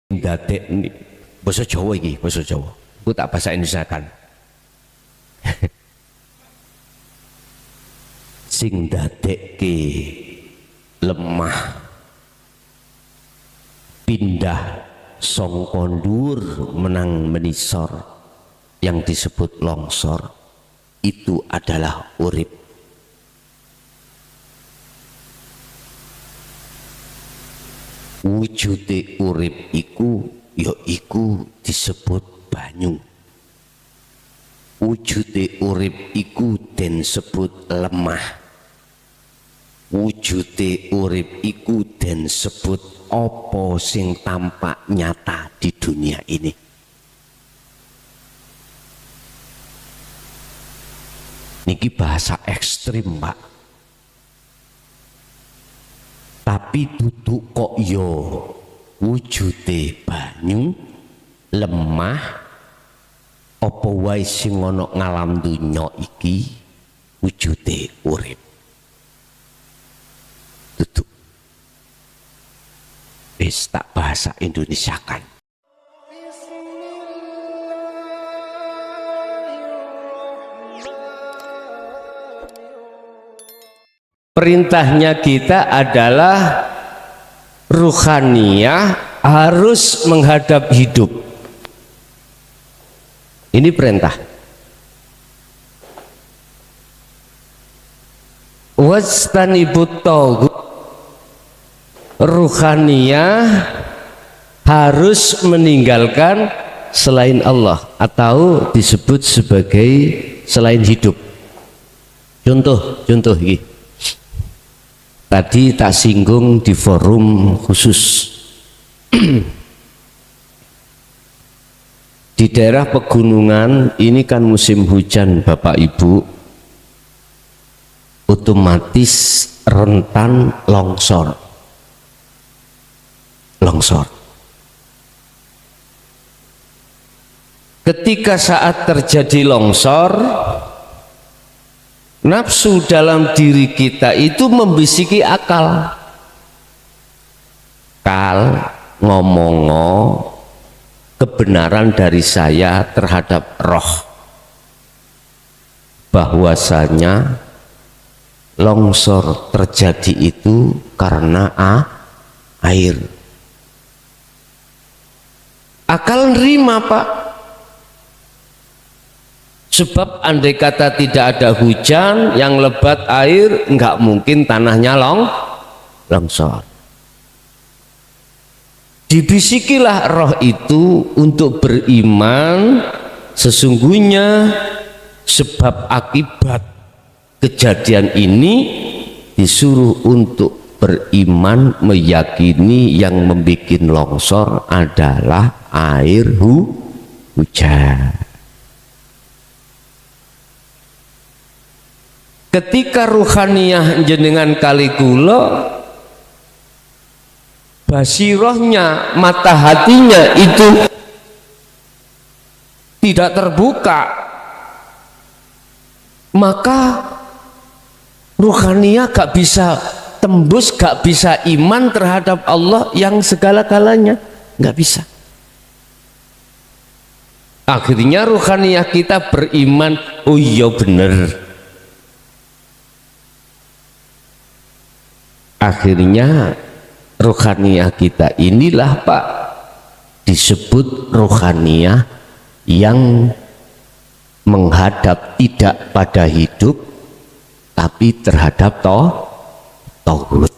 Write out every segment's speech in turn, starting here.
Ndadek basa Jawa iki, basa Jawa. Ku tak bahasa Indonesia kan. Sing ndadekke lemah pindah sangka ndur menang menisor yang disebut longsor itu adalah urip. Wujude urip iku ya iku disebut banyu. Wujude urip iku den sebut lemah. Wujude urip iku den sebut apa sing tampak nyata di dunia ini. Niki bahasa ekstrim, Pak. Tapi duduk kok yo wujude banyu lemah apa wae sing ana ngalam dunya iki wujude urip. Duduk wis tak bahasa Indonesia kan. Perintahnya kita adalah ruhaniyah harus menghadap hidup. Ini perintah. Wastanibut tauhid, ruhaniyah harus meninggalkan selain Allah atau disebut sebagai selain hidup. Contoh ini. Tadi tak singgung di forum khusus. Di daerah pegunungan ini kan musim hujan Bapak Ibu, otomatis rentan longsor. Ketika saat terjadi longsor, nafsu dalam diri kita itu membisiki akal. Ngomongo kebenaran dari saya terhadap roh, bahwasanya longsor terjadi itu karena air. Akal nerima, Pak. Sebab andai kata tidak ada hujan yang lebat air, enggak mungkin tanahnya longsor. Dibisikilah roh itu untuk beriman, sesungguhnya sebab akibat kejadian ini disuruh untuk beriman, meyakini yang membuat longsor adalah air hujan. Ketika ruhaniyah jenengan kali kula, basirohnya, mata hatinya itu tidak terbuka, maka ruhaniyah gak bisa tembus, gak bisa iman terhadap Allah yang segala-galanya, gak bisa. Akhirnya ruhaniyah kita beriman, oh iya bener. Akhirnya ruhaniyah kita inilah, Pak, disebut ruhaniyah yang menghadap tidak pada hidup tapi terhadap tauhid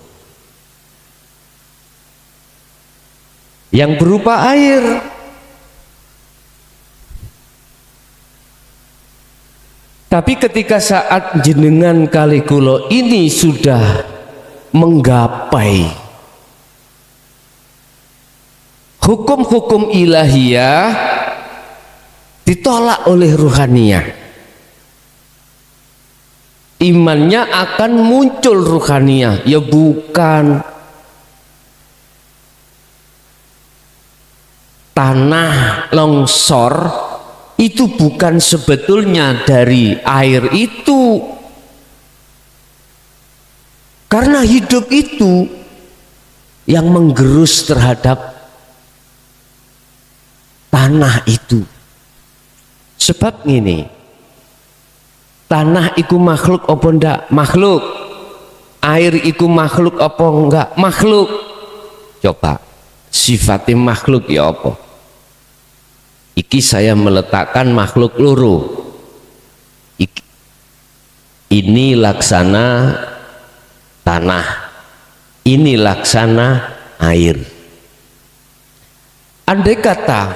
yang berupa air. Tapi ketika saat jenengan kali kula ini sudah menggapai hukum-hukum ilahiyah, ditolak oleh ruhaniyah, imannya akan muncul ruhaniyah, ya bukan tanah longsor itu bukan sebetulnya dari air itu, karena hidup itu yang menggerus terhadap tanah itu. Sebab ini, tanah iku makhluk apa ndak? Makhluk. Air iku makhluk apa enggak? Makhluk. Coba sifatnya makhluk ya apa? Iki saya meletakkan makhluk loro. Ini laksana tanah, ini laksana air. Andai kata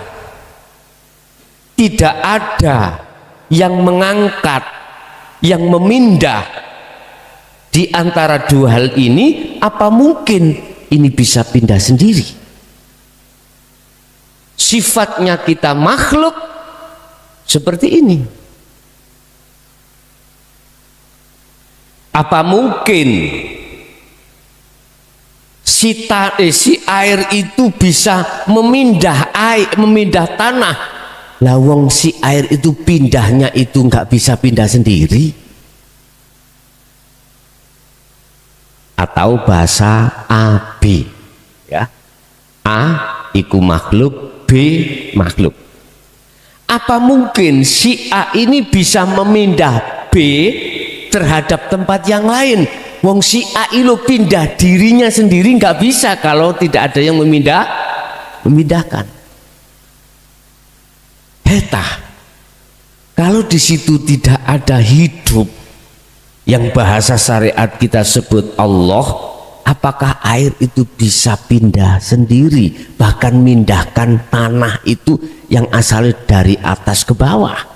tidak ada yang mengangkat, yang memindah di antara dua hal ini, apa mungkin ini bisa pindah sendiri? Sifatnya kita makhluk seperti ini. Apa mungkin si air itu bisa memindah air, memindah tanah? Lawang si air itu pindahnya itu nggak bisa pindah sendiri. Atau bahasa AB, ya, A iku makhluk, B makhluk. Apa mungkin si A ini bisa memindah B terhadap tempat yang lain? Wong si A itu pindah dirinya sendiri nggak bisa kalau tidak ada yang memindahkan. Heta, kalau di situ tidak ada hidup yang bahasa syariat kita sebut Allah, apakah air itu bisa pindah sendiri, bahkan mindahkan tanah itu yang asalnya dari atas ke bawah?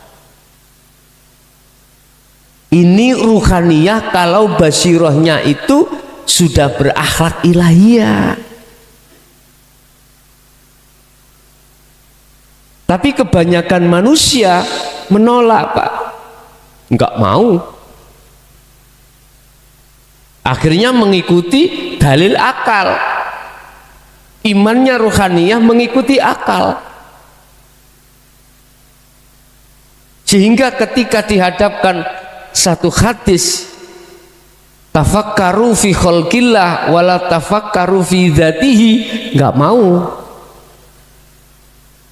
Ini ruhaniyah kalau basirohnya itu sudah berakhlak ilahiyah. Tapi kebanyakan manusia menolak, Pak, nggak mau. Akhirnya mengikuti dalil akal. Imannya ruhaniyah mengikuti akal. Sehingga ketika dihadapkan satu hadis, tafakkaru fi khalqillah wala tafakkaru fi dzatihi, nggak mau.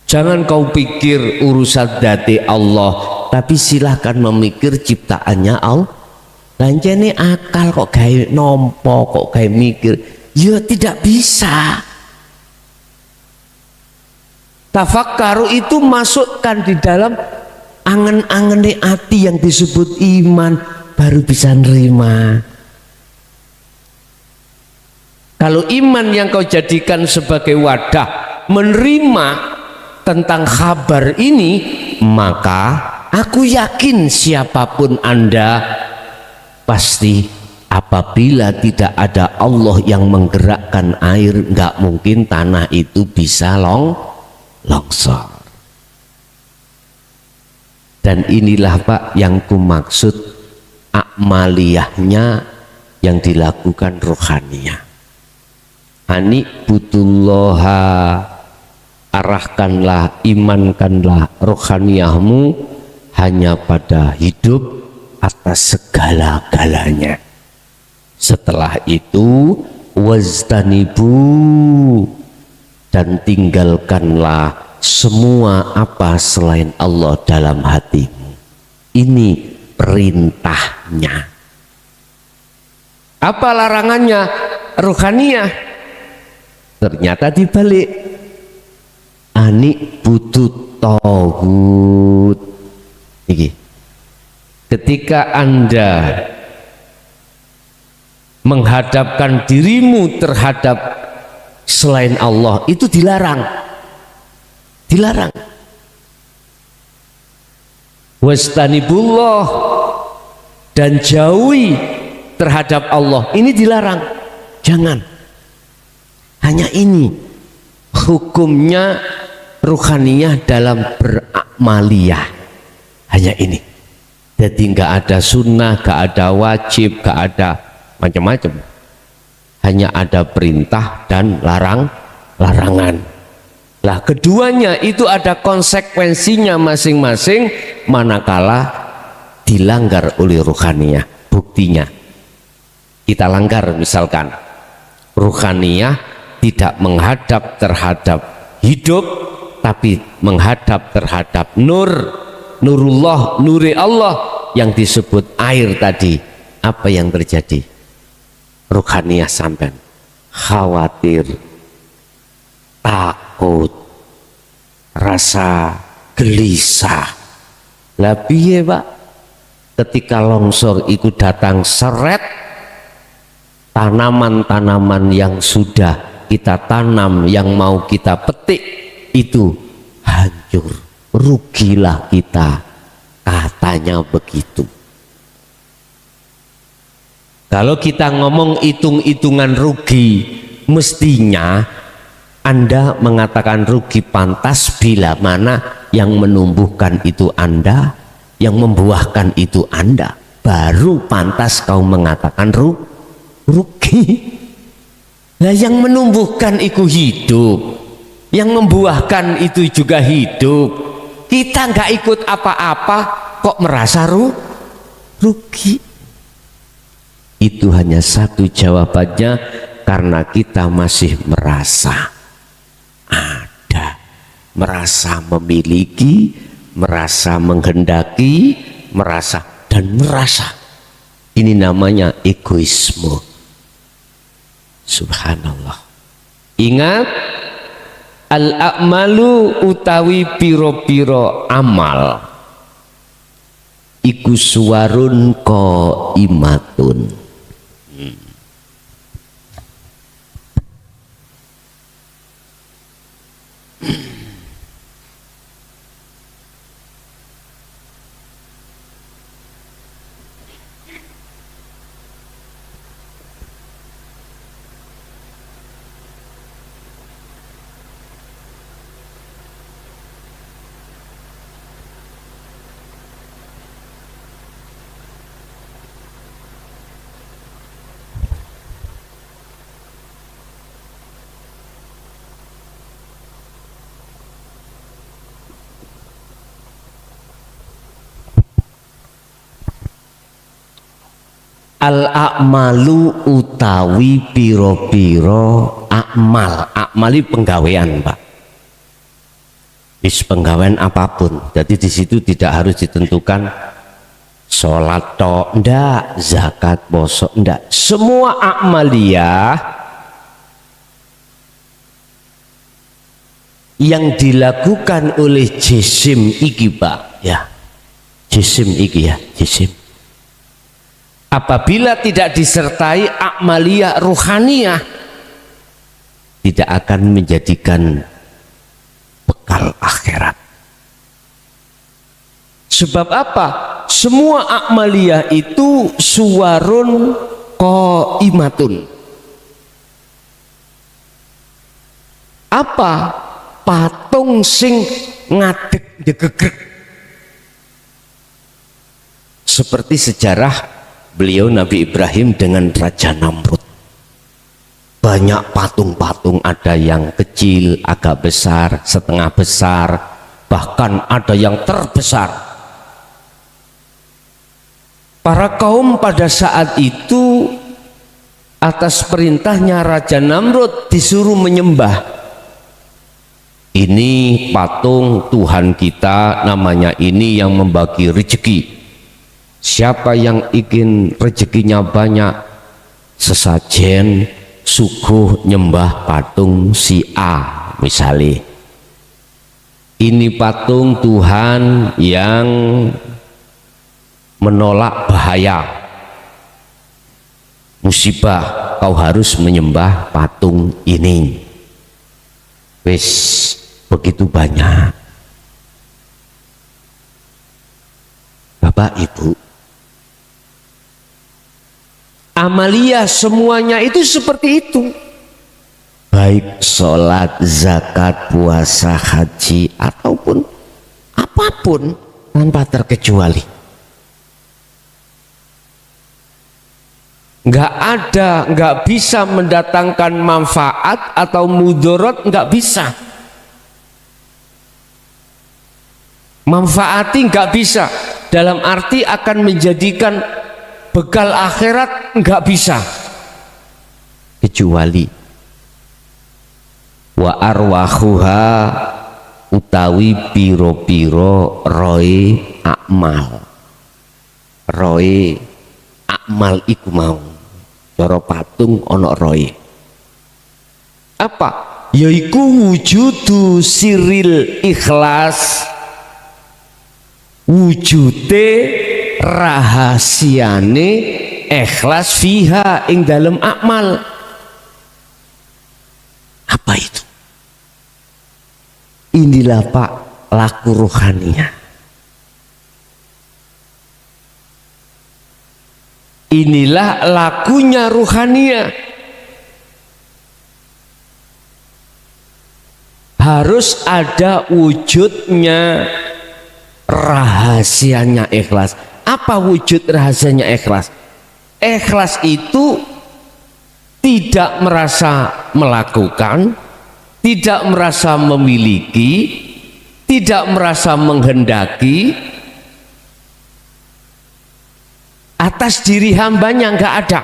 Jangan kau pikir urusan dzati Allah, tapi silahkan memikir ciptaannya Allah. Lanjane akal kok gawe nompo, kok gawe mikir, ya tidak bisa. Tafakkaru itu masukkan di dalam angen-angene hati yang disebut iman, baru bisa nerima. Kalau iman yang kau jadikan sebagai wadah menerima tentang kabar ini, maka aku yakin siapapun Anda pasti apabila tidak ada Allah yang menggerakkan air, nggak mungkin tanah itu bisa longsor. Dan inilah, Pak, yang kumaksud akmaliyahnya yang dilakukan rohaniyah. Ani butullaha, arahkanlah, imankanlah rohaniyahmu hanya pada hidup atas segala-galanya. Setelah itu waztanibu, dan tinggalkanlah semua apa selain Allah dalam hatimu. Ini perintahnya. Apa larangannya? Ruhaniyah. Ternyata dibalik. Ani butuh tauhid. Iki. Ketika Anda menghadapkan dirimu terhadap selain Allah, itu dilarang. Dilarang. Wastanibullah, dan jauhi terhadap Allah, ini dilarang. Jangan. Hanya ini hukumnya ruhaniyah dalam berakmaliyah. Hanya ini. Jadi nggak ada sunnah, nggak ada wajib, nggak ada macam-macam. Hanya ada perintah dan larangan. Lah keduanya itu ada konsekuensinya masing-masing manakala dilanggar oleh ruhaniyah. Buktinya kita langgar, misalkan ruhaniyah tidak menghadap terhadap hidup, tapi menghadap terhadap nurullah, nuri Allah yang disebut air tadi, apa yang terjadi? Ruhaniyah sampean khawatir, takut, rasa gelisah. Lah piye Pak? Ketika longsor itu datang seret, tanaman-tanaman yang sudah kita tanam, yang mau kita petik itu hancur, rugilah kita, katanya begitu. Kalau kita ngomong hitung-hitungan rugi, mestinya Anda mengatakan rugi pantas bila mana yang menumbuhkan itu Anda, yang membuahkan itu Anda, baru pantas kau mengatakan rugi. Nah, yang menumbuhkan itu hidup, yang membuahkan itu juga hidup. Kita nggak ikut apa-apa kok merasa rugi. Itu hanya satu jawabannya, karena kita masih merasa ada, merasa memiliki, merasa menghendaki, merasa dan merasa. Ini namanya egoisme. Subhanallah. Ingat, al-a'malu utawi piro-piro amal iku suwarun qaimatun. Al-a'malu utawi piro-piro akmal. Akmali penggawean Pak, bis penggawean apapun. Jadi di situ tidak harus ditentukan sholat tok, ndak, zakat, poso, ndak. Semua akmaliyah yang dilakukan oleh jisim iki Pak, ya, jisim iki ya, jisim. Apabila tidak disertai akmaliyah ruhaniyah, tidak akan menjadikan bekal akhirat. Sebab apa? Semua akmaliyah itu suwarun qaimatun. Apa? Patung sing ngadeg degegrek. Seperti sejarah beliau Nabi Ibrahim dengan Raja Namrud. Banyak patung-patung, ada yang kecil, agak besar, setengah besar, bahkan ada yang terbesar. Para kaum pada saat itu atas perintahnya Raja Namrud disuruh menyembah. Ini patung Tuhan kita, namanya ini yang membagi rezeki. Siapa yang ingin rezekinya banyak, sesajen suguh nyembah patung si A misalnya. Ini patung Tuhan yang menolak bahaya, musibah, kau harus menyembah patung ini. Wis begitu banyak. Bapak Ibu, amaliyah semuanya itu seperti itu, baik sholat, zakat, puasa, haji, ataupun apapun tanpa terkecuali. Nggak bisa mendatangkan manfaat atau mudarat, nggak bisa. Manfaati nggak bisa, dalam arti akan menjadikan bekal akhirat, nggak bisa, kecuali wa arwahuha utawi piro-piro roe akmal iku mau cara patung ana roe apa yaiku wujudu siril ikhlas wujude rahasiane ikhlas fiha ing dalam akmal. Apa itu? Inilah Pak laku rohaninya. Inilah lakunya rohania. Harus ada wujudnya rahasianya ikhlas. Apa wujud rahasianya ikhlas? Ikhlas itu tidak merasa melakukan, tidak merasa memiliki, tidak merasa menghendaki atas diri hambanya, nggak ada.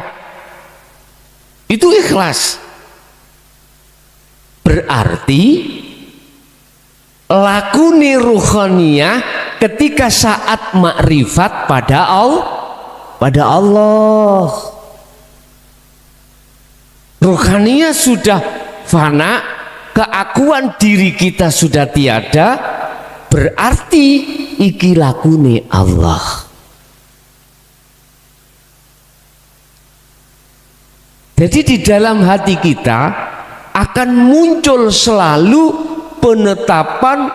Itu ikhlas. Berarti lakuni ruhaniyah ketika saat makrifat pada Allah. Ruhaniyah sudah fana, keakuan diri kita sudah tiada, berarti iki lakune Allah. Jadi di dalam hati kita akan muncul selalu penetapan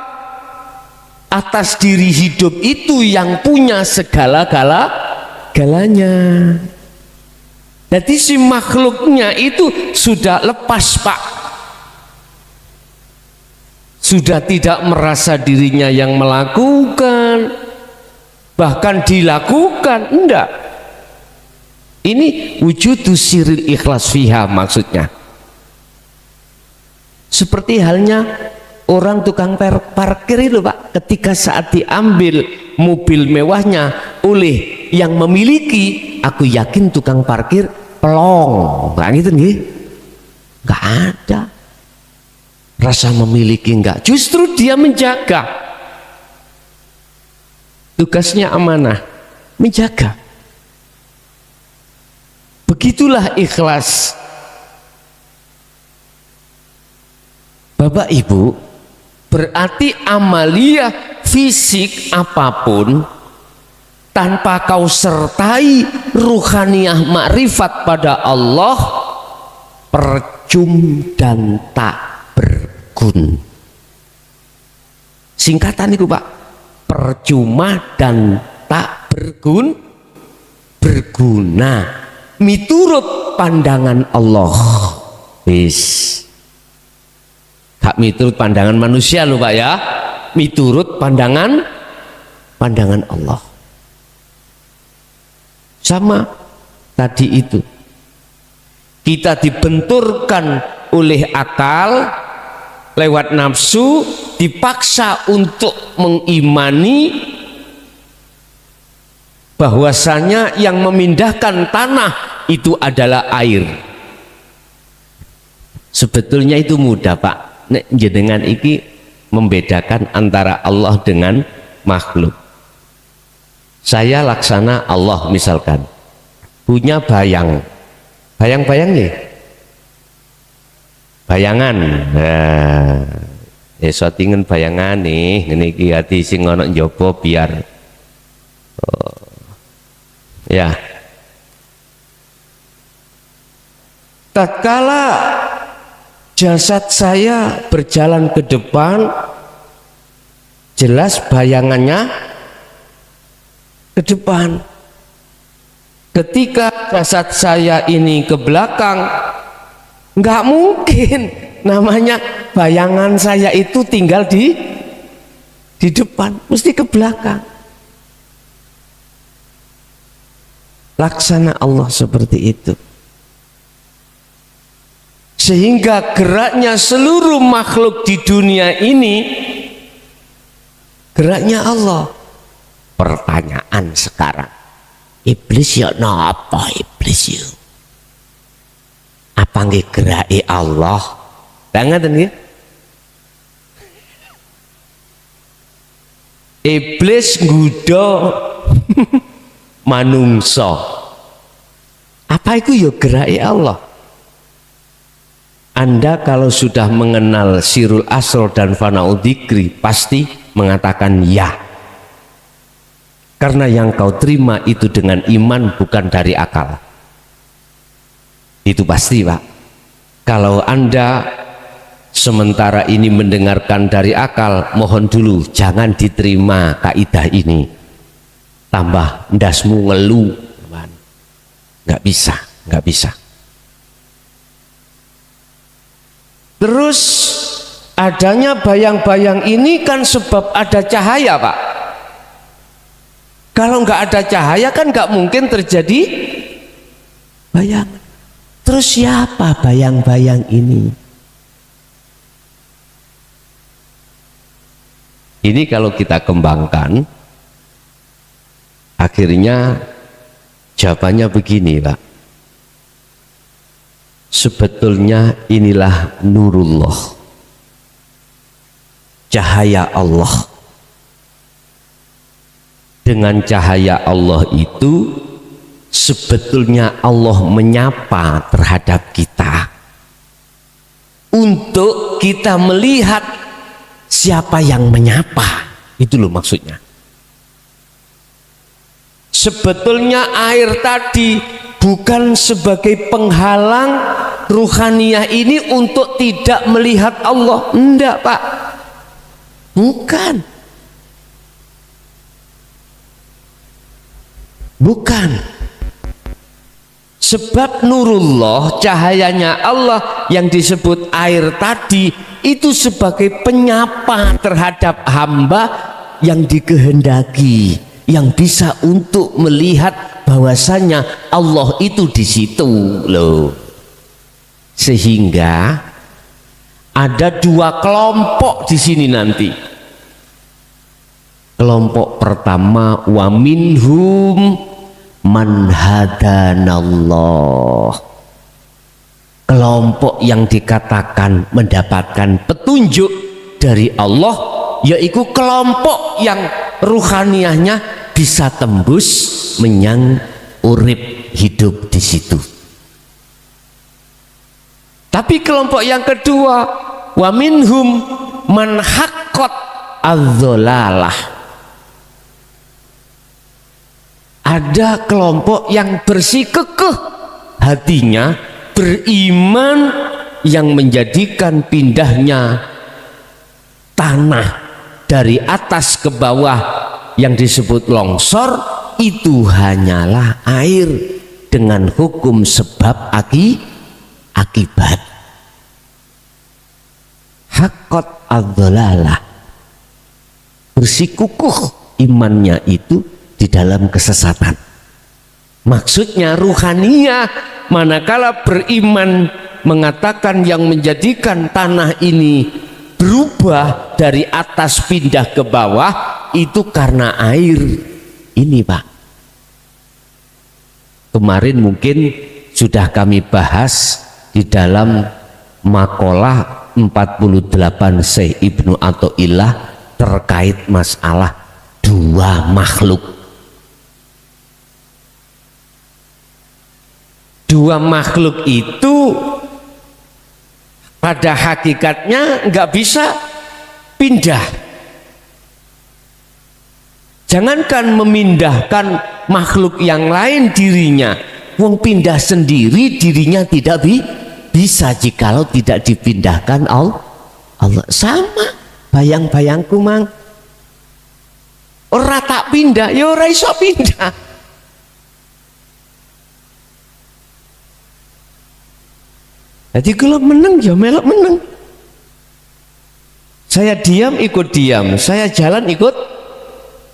atas diri hidup itu yang punya segala-galanya. Jadi si makhluknya itu sudah lepas Pak, sudah tidak merasa dirinya yang melakukan, bahkan dilakukan, enggak. Ini wujudu siril ikhlas fiha maksudnya. Seperti halnya orang tukang parkir itu Pak, ketika saat diambil mobil mewahnya oleh yang memiliki, aku yakin tukang parkir pelong, nggak gitu nih, nggak ada rasa memiliki, nggak, justru dia menjaga, tugasnya amanah, menjaga. Begitulah ikhlas. Bapak Ibu, berarti amalia fisik apapun tanpa kau sertai ruhaniyah makrifat pada Allah, percum dan tak bergun. Singkatan itu Pak, percuma dan tak berguna miturut pandangan Allah. Gak miturut pandangan manusia loh Pak ya, miturut pandangan Allah. Sama tadi itu, kita dibenturkan oleh akal lewat nafsu, dipaksa untuk mengimani bahwasanya yang memindahkan tanah itu adalah air. Sebetulnya itu mudah Pak, nek jenengan iki membedakan antara Allah dengan makhluk. Saya laksana Allah misalkan punya bayang-bayang nih, bayangan, shootingan bayangan nih, ini hati sing ono njobo biar ya. Tatkala jasad saya berjalan ke depan, jelas bayangannya ke depan. Ketika jasad saya ini ke belakang, nggak mungkin namanya bayangan saya itu tinggal di depan, mesti ke belakang. Laksana Allah seperti itu, sehingga geraknya seluruh makhluk di dunia ini geraknya Allah. Pertanyaan sekarang, iblis ya napa iblis ya? Apa nggih gerake Allah? Lah ngoten nggih? Iblis nggodha manungsa. Apa itu ya gerai Allah? Anda kalau sudah mengenal Sirul Asrar dan Fana'ud Dzikri pasti mengatakan ya. Karena yang kau terima itu dengan iman bukan dari akal. Itu pasti, Pak. Kalau Anda sementara ini mendengarkan dari akal, mohon dulu jangan diterima kaidah ini. Tambah ndasmu ngeluh, nggak bisa, nggak bisa. Terus adanya bayang-bayang ini kan sebab ada cahaya, Pak. Kalau nggak ada cahaya kan nggak mungkin terjadi bayangan. Terus siapa bayang-bayang ini? Ini kalau kita kembangkan, akhirnya jawabannya begini, Pak. Sebetulnya inilah nurullah, cahaya Allah. Dengan cahaya Allah itu sebetulnya Allah menyapa terhadap kita untuk kita melihat siapa yang menyapa. Itu loh maksudnya. Sebetulnya air tadi bukan sebagai penghalang ruhaniyah ini untuk tidak melihat Allah. Enggak, Pak. Bukan. Bukan. Sebab nurullah, cahayanya Allah yang disebut air tadi itu sebagai penyapa terhadap hamba yang dikehendaki, yang bisa untuk melihat bahwasanya Allah itu di situ loh. Sehingga ada dua kelompok di sini nanti. Kelompok pertama, wa minhum man hadanallah. Kelompok yang dikatakan mendapatkan petunjuk dari Allah, yaitu kelompok yang ruhaniyahnya bisa tembus menyang urip hidup di situ. Tapi kelompok yang kedua, wa minhum man haqqat adz-dhalalah. Ada kelompok yang bersikukuh hatinya, beriman, yang menjadikan pindahnya tanah dari atas ke bawah yang disebut longsor itu hanyalah air dengan hukum sebab akibat. Haqqat adz-dhalalah, bersikukuh imannya itu di dalam kesesatan. Maksudnya ruhaniyah manakala beriman mengatakan yang menjadikan tanah ini berubah dari atas pindah ke bawah itu karena air ini, Pak. Kemarin mungkin sudah kami bahas di dalam makalah 48 Syekh Ibnu Athaillah terkait masalah dua makhluk. Dua makhluk itu pada hakikatnya nggak bisa pindah. Jangankan memindahkan makhluk yang lain dirinya, wong pindah sendiri dirinya tidak bisa jikalau tidak dipindahkan Allah. Sama bayang-bayangku mang, ora tak pindah, ya ora iso pindah. Jadi kalau menang ya melok menang. Saya diam ikut diam, saya jalan ikut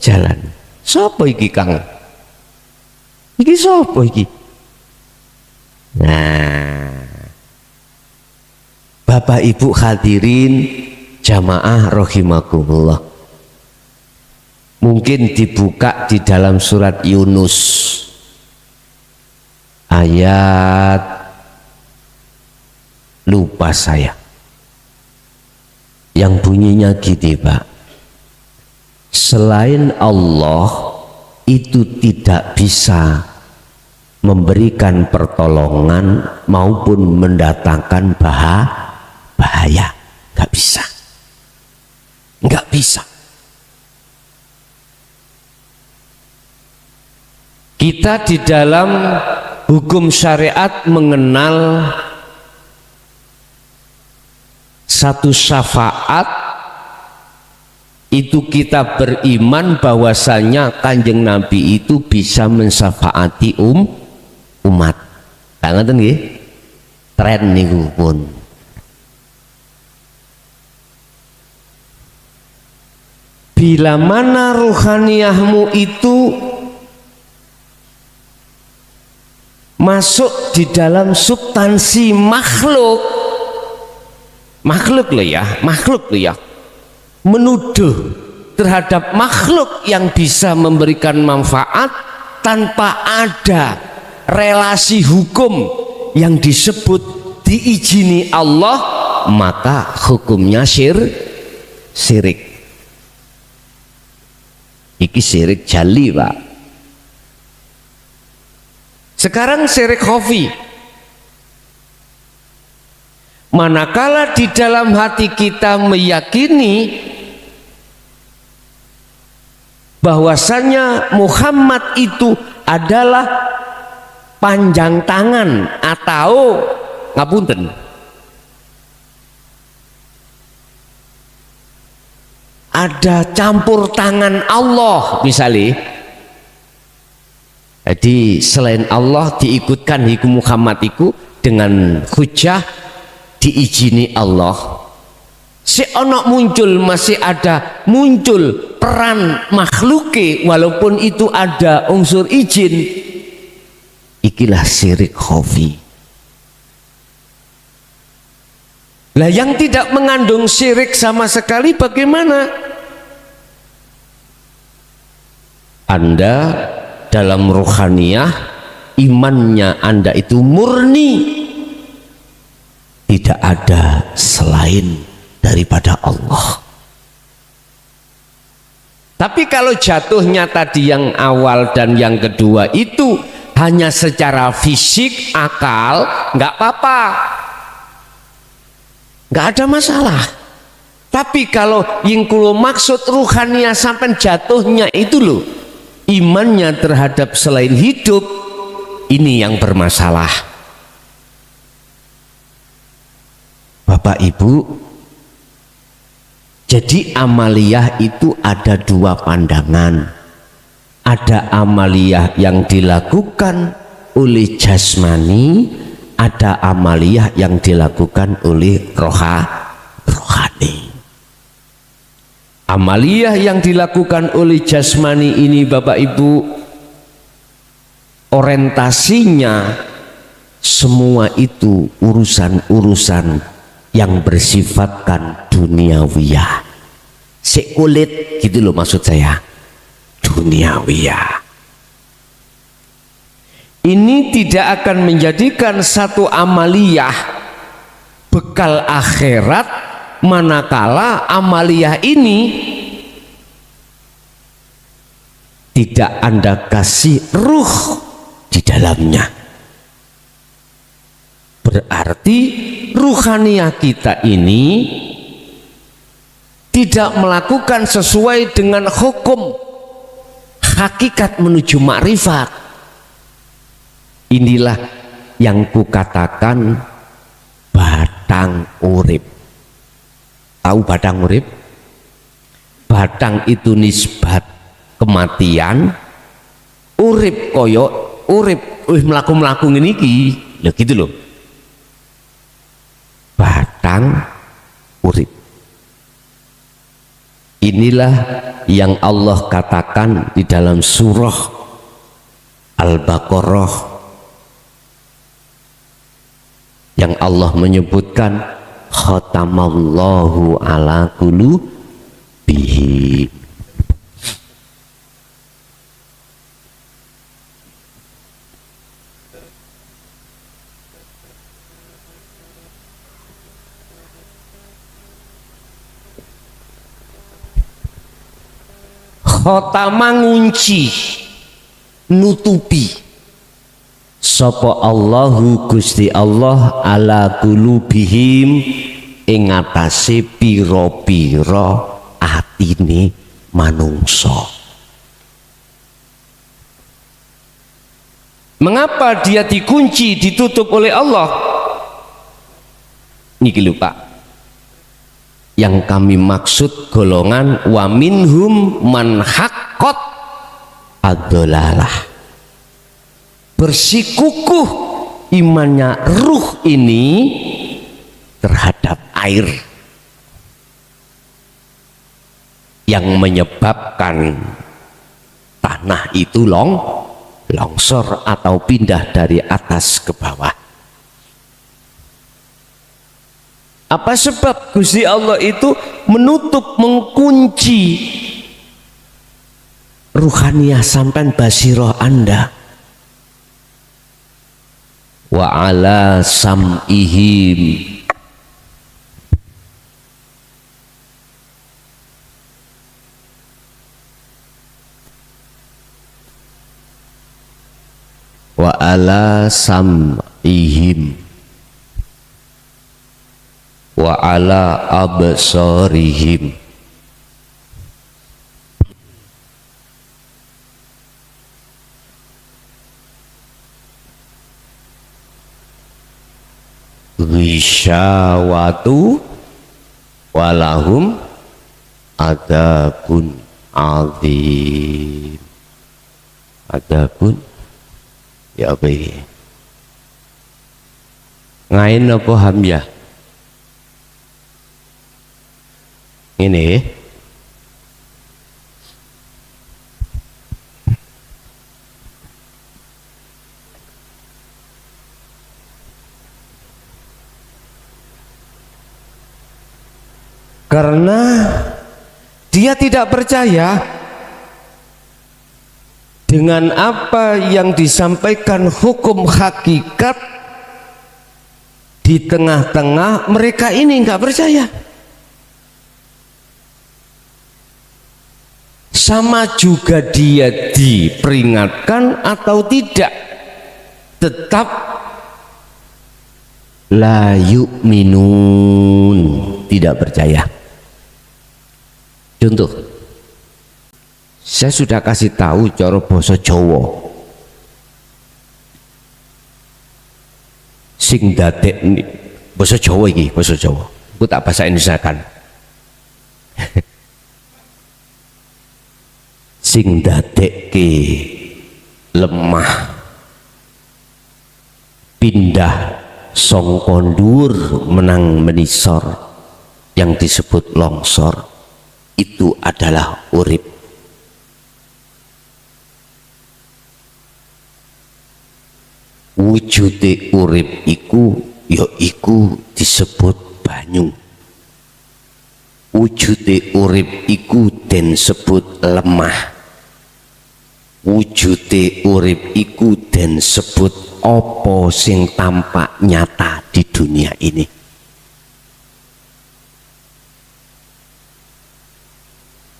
jalan. Sopo iki Kang? Iki sopo iki? Nah, Bapak Ibu hadirin jamaah rahimakumullah. Mungkin dibuka di dalam surat Yunus ayat, lupa saya, yang bunyinya gini, Pak. selain Allah itu tidak bisa memberikan pertolongan maupun mendatangkan bahaya. Nggak bisa, nggak bisa. Kita di dalam hukum syariat mengenal satu syafaat, itu kita beriman bahwasanya Kanjeng Nabi itu bisa mensyafaati umat. Ngoten nggih? Tren niku pun. Bila mana ruhaniyahmu itu masuk di dalam substansi makhluk loh ya, menuduh terhadap makhluk yang bisa memberikan manfaat tanpa ada relasi hukum yang disebut diizini Allah, maka hukumnya syirik. Iki syirik jali, Pak. Sekarang syirik khafi. Manakala di dalam hati kita meyakini bahwasanya Muhammad itu adalah panjang tangan atau ngapunten, ada campur tangan Allah misalnya. Jadi selain Allah diikutkan hukum Muhammad itu dengan hujah diizini Allah. Si ono masih ada muncul peran makhluke walaupun itu ada unsur izin. Ikilah syirik khafi. Lah yang tidak mengandung syirik sama sekali bagaimana? Anda dalam ruhaniyah, imannya Anda itu murni, tidak ada selain daripada Allah. Tapi kalau jatuhnya tadi yang awal dan yang kedua itu hanya secara fisik, akal, nggak apa-apa, nggak ada masalah. Tapi kalau yang kulo maksud ruhaniyah sampai jatuhnya itu loh, imannya terhadap selain hidup, ini yang bermasalah. Bapak Ibu, jadi amaliyah itu ada dua pandangan. Ada amaliyah yang dilakukan oleh jasmani, ada amaliyah yang dilakukan oleh rohani. Amaliyah yang dilakukan oleh jasmani ini Bapak Ibu, orientasinya semua itu urusan-urusan yang bersifatkan duniawiyah, sekulit gitu loh maksud saya, duniawiyah. Ini tidak akan menjadikan satu amaliyah bekal akhirat manakala amaliyah ini tidak Anda kasih ruh di dalamnya. Berarti ruhaniyah kita ini tidak melakukan sesuai dengan hukum hakikat menuju makrifat. Inilah yang kukatakan batang urip. Tahu batang urip? Batang itu nisbat kematian, urip koyo urip melaku-melaku ngene iki. Lho gitu loh. Batang urip. Inilah yang Allah katakan di dalam surah Al-Baqarah, yang Allah menyebutkan khatamallahu ala qulubihi. khotama ngunci nutupi sapa Allahu Gusti Allah ala qulubihim ing atase pira-pira atine manungsa. Mengapa dia dikunci, ditutup oleh Allah? Niki lho Pak, yang kami maksud golongan wa minhum man haqqat ad-dhalalah. Bersikukuh imannya ruh ini terhadap air yang menyebabkan tanah itu longsor atau pindah dari atas ke bawah. Apa sebab Gusti Allah itu menutup, mengunci ruhaniyah sampai basirah Anda? Wa ala sam'ihim, wa ala sam'ihim wa ala absarihim. Ghisyawatu walahum adabun azim. Adabun ya baik. Ngain apa hamzah? Ini karena dia tidak percaya dengan apa yang disampaikan hukum hakikat. Di tengah-tengah mereka ini nggak percaya. Sama juga dia diperingatkan atau tidak, tetap la yu'minun, tidak percaya. Contoh, saya sudah kasih tahu cara basa Jawa sing dadek basa Jawa iki, basa Jawa aku tak bahasa Indonesia kan. Sing dadekke lemah pindah sangka dhuwur menang menisor yang disebut longsor, itu adalah urip. Wujude urip iku ya iku disebut banyu. Wujude urip iku den sebut lemah. Wujude urip iku den sebut apa sing tampak nyata di dunia ini.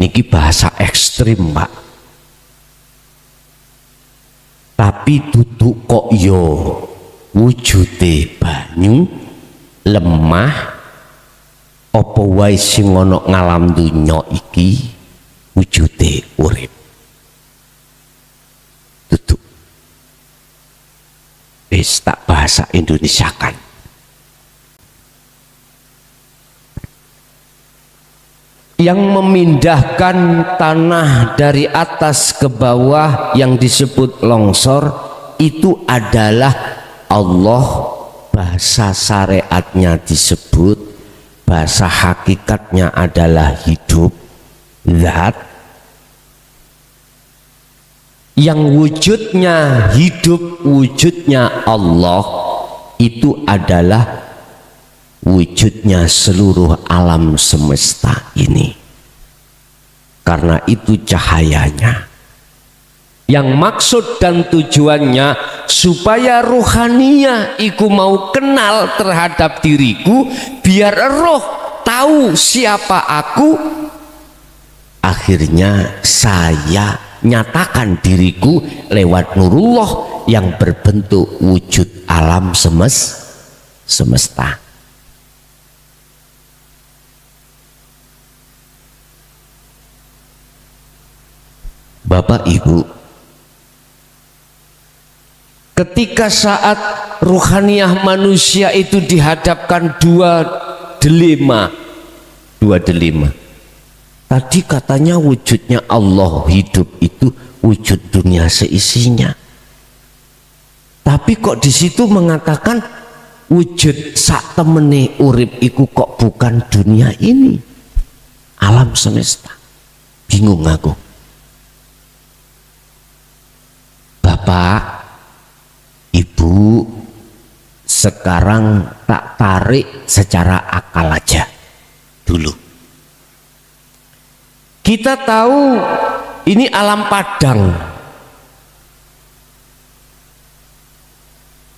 Niki bahasa ekstrim Pak, tapi duduk kok yo wujude banyu lemah apa wae sing ana ngalam dunya iki wujude urip. Duduk wis tak bahasa Indonesia kan. Yang memindahkan tanah dari atas ke bawah yang disebut longsor itu adalah Allah. Bahasa syariatnya disebut, bahasa hakikatnya adalah hidup, zat yang wujudnya hidup, wujudnya Allah, itu adalah wujudnya seluruh alam semesta ini. Karena itu cahayanya, yang maksud dan tujuannya supaya ruhaninya iku mau kenal terhadap diriku, biar roh tahu siapa aku. akhirnya saya nyatakan diriku lewat nurullah yang berbentuk wujud alam semesta. Bapak Ibu, ketika saat ruhaniyah manusia itu dihadapkan dua dilema. Tadi katanya wujudnya Allah hidup itu wujud dunia seisinya. Tapi kok di situ mengatakan wujud sak temene urip iku kok bukan dunia ini, alam semesta. Bingung aku. Bapak, Ibu, sekarang tak tarik secara akal aja dulu. Kita tahu ini alam padang.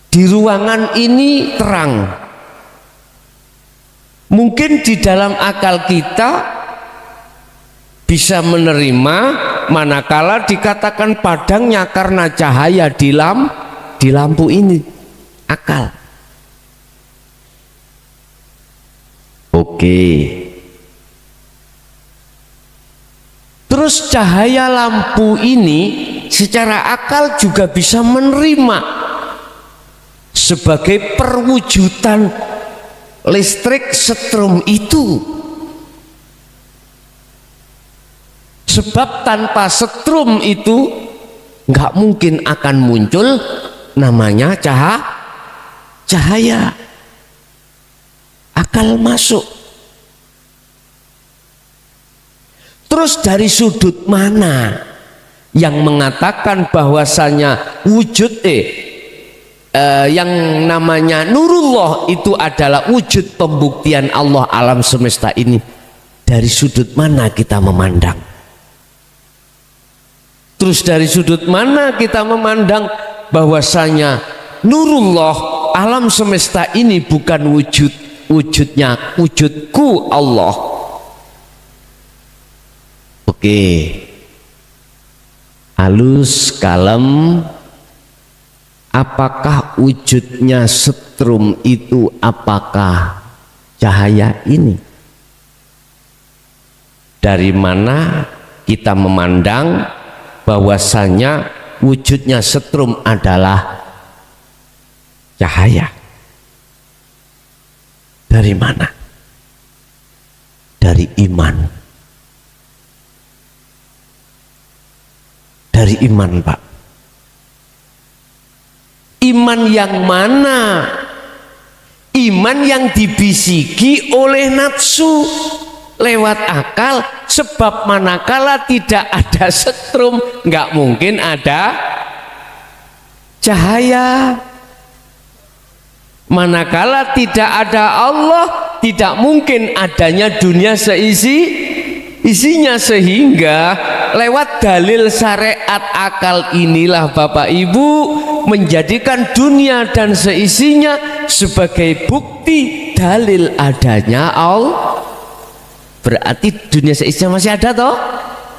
Di ruangan ini terang. Mungkin di dalam akal kita bisa menerima manakala dikatakan padangnya karena cahaya di lampu ini. Akal. Oke. Terus cahaya lampu ini secara akal juga bisa menerima sebagai perwujudan listrik setrum itu. Sebab tanpa setrum itu nggak mungkin akan muncul namanya cahaya. Akal masuk. Terus dari sudut mana yang mengatakan bahwasanya wujud yang namanya nurullah itu adalah wujud pembuktian Allah alam semesta ini? Dari sudut mana kita memandang? Terus dari sudut mana kita memandang bahwasanya nurullah alam semesta ini bukan wujudnya wujudku Allah? Oke, halus kalem. Apakah wujudnya setrum itu apakah cahaya ini? Dari mana kita memandang bahwasanya wujudnya setrum adalah cahaya? Dari mana? Dari iman. Dari iman, Pak. Iman yang mana? Iman yang dibisiki oleh nafsu lewat akal, sebab manakala tidak ada setrum nggak mungkin ada cahaya. Manakala tidak ada Allah, tidak mungkin adanya dunia isinya, sehingga lewat dalil syariat akal inilah Bapak Ibu menjadikan dunia dan seisinya sebagai bukti dalil adanya Allah. Berarti dunia seisinya masih ada toh?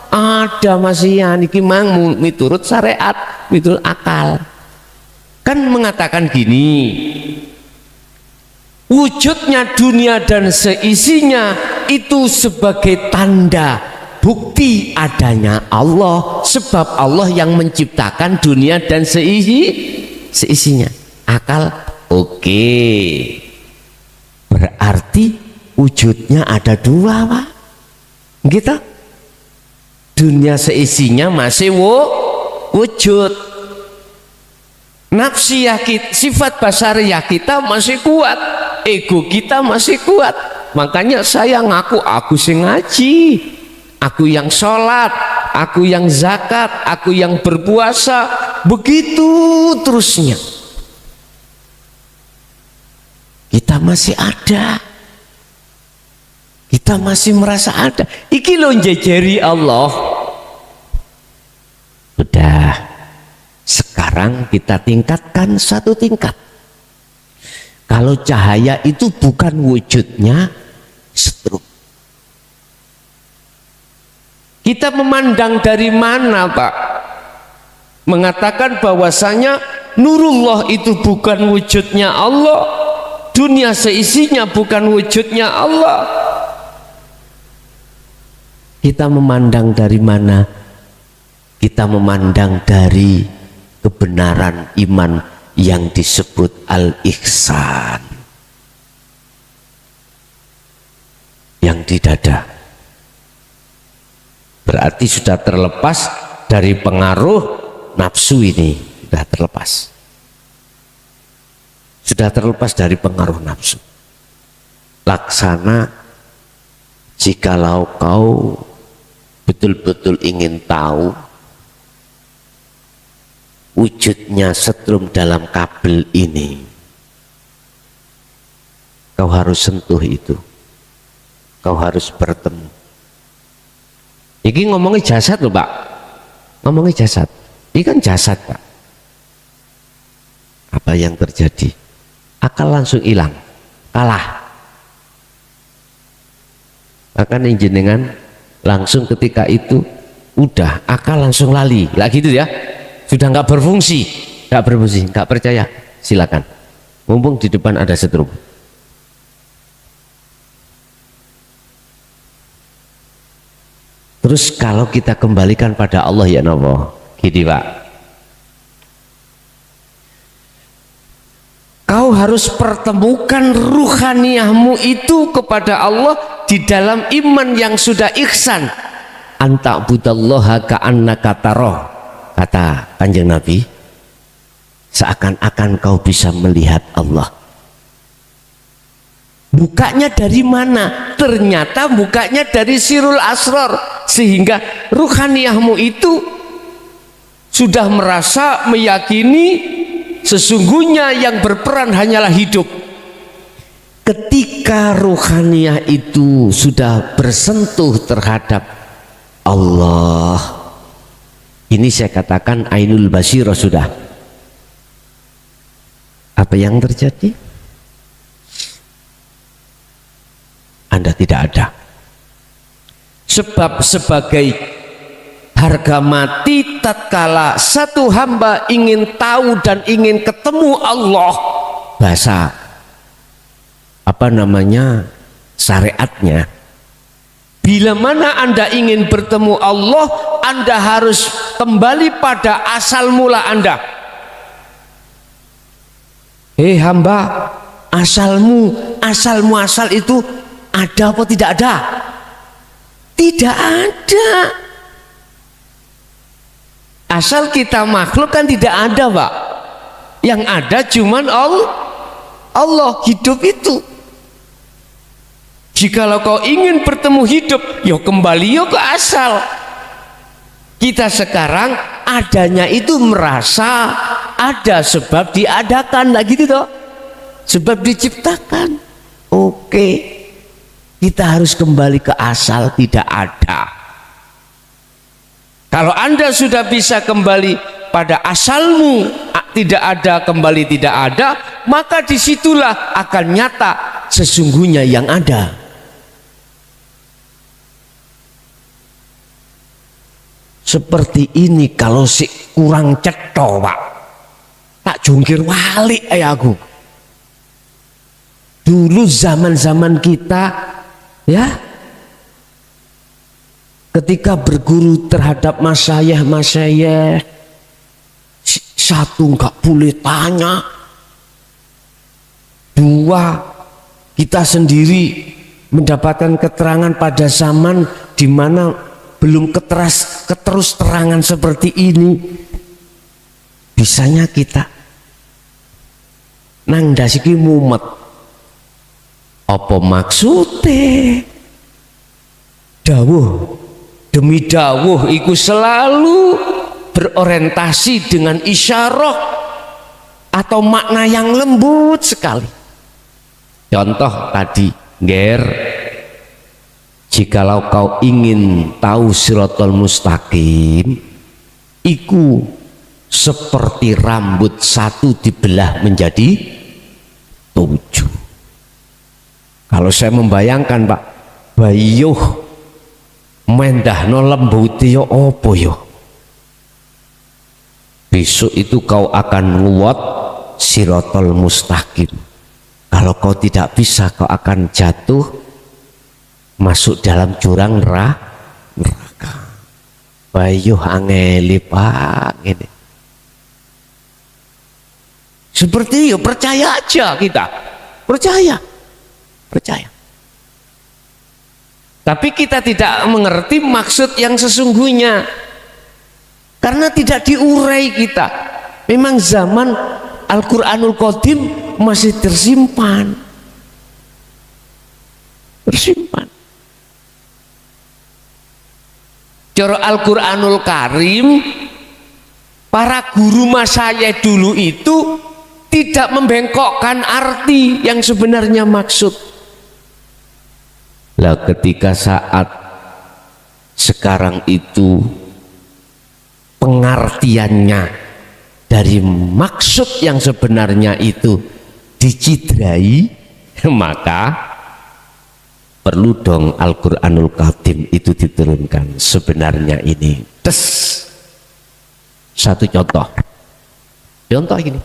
Ada, masih ya. Niki mang miturut syariat, miturut akal. Kan mengatakan gini, wujudnya dunia dan seisinya itu sebagai tanda bukti adanya Allah, sebab Allah yang menciptakan dunia dan seisinya. Akal oke. Berarti wujudnya ada dua, Pak. Gitu. Dunia seisinya masih wujud. Nafsiyah kita, sifat basariyah kita masih kuat, ego kita masih kuat. Makanya saya ngaku aku sing ngaji, aku yang sholat, aku yang zakat, aku yang berpuasa, begitu terusnya. Kita masih ada, kita masih merasa ada. Iki lho njejeri Allah. Udah, sekarang kita tingkatkan satu tingkat. Kalau cahaya itu bukan wujudnya setrum. Kita memandang dari mana, Pak? Mengatakan bahwasanya nurullah itu bukan wujudnya Allah, dunia seisinya bukan wujudnya Allah. Kita memandang dari mana? Kita memandang dari kebenaran iman yang disebut al-ihsan yang di dada. Berarti sudah terlepas dari pengaruh nafsu ini, sudah terlepas. Sudah terlepas dari pengaruh nafsu. Laksana jikalau kau betul-betul ingin tahu wujudnya setrum dalam kabel ini, kau harus sentuh itu, kau harus bertemu. Ini ngomongin jasad loh, Pak, ngomongin jasad. Ini kan jasad, Pak. Apa yang terjadi? Akal langsung hilang, kalah. Akan jenengan langsung ketika itu udah akal langsung lali lah gitu ya, sudah nggak berfungsi, nggak percaya, silakan, mumpung di depan ada setrum. Terus kalau kita kembalikan pada Allah ya Allah, gini Pak, kau harus pertemukan ruhaniyahmu itu kepada Allah di dalam iman yang sudah ihsan. Anta budallaha ka'annaka taroh, kata Kanjeng Nabi, seakan-akan kau bisa melihat Allah. Bukanya dari mana? Ternyata bukanya dari sirul asror, sehingga ruhaniyahmu itu sudah merasa meyakini sesungguhnya yang berperan hanyalah hidup. Ketika ruhaniyah itu sudah bersentuh terhadap Allah, ini saya katakan ainul basirah sudah. Apa yang terjadi? Anda tidak ada. Sebab sebagai harga mati tatkala satu hamba ingin tahu dan ingin ketemu Allah, bahasa apa namanya syariatnya, bila mana Anda ingin bertemu Allah, Anda harus kembali pada asal mula Anda. Hamba, asalmu asal itu ada apa tidak ada? Tidak ada. Asal kita makhluk kan tidak ada, Pak. Yang ada cuman Allah hidup itu. Jikalau kau ingin bertemu hidup, yo kembali yo ke asal. Kita sekarang adanya itu merasa ada sebab diadakan, lah gitu toh. Sebab diciptakan. Oke. Kita harus kembali ke asal, tidak ada. Kalau Anda sudah bisa kembali pada asalmu, tidak ada kembali tidak ada, maka disitulah akan nyata sesungguhnya yang ada. Seperti ini kalau si kurang cetho, Pak, tak jungkir walik aku. Dulu zaman kita ya, ketika berguru terhadap masyayikh, satu nggak boleh tanya, dua kita sendiri mendapatkan keterangan pada zaman di mana belum keterus terangan seperti ini, bisanya kita nang dasiki mumet. Apa maksudnya? Dawuh demi dawuh iku selalu berorientasi dengan isyarah atau makna yang lembut sekali. Contoh tadi, Ger, jikalau kau ingin tahu siratal mustaqim, iku seperti rambut satu dibelah menjadi 7. Kalau saya membayangkan, Pak, bayuh mendahno lembuti yo opo yo. Besok itu kau akan nguat sirotol mustaqim. Kalau kau tidak bisa, kau akan jatuh masuk dalam jurang neraka. Bayuh angeli pak ini. Seperti itu, percaya aja kita. Percaya. Tapi kita tidak mengerti maksud yang sesungguhnya. Karena tidak diurai kita. Memang zaman Al-Quranul Qadim masih tersimpan. Cara Al-Quranul Karim, para guru masanya dulu itu tidak membengkokkan arti yang sebenarnya maksud. Lah ketika saat sekarang itu pengertiannya dari maksud yang sebenarnya itu dicidrai, maka perlu dong Al-Quranul Qadim itu diturunkan. Sebenarnya ini satu contoh ini.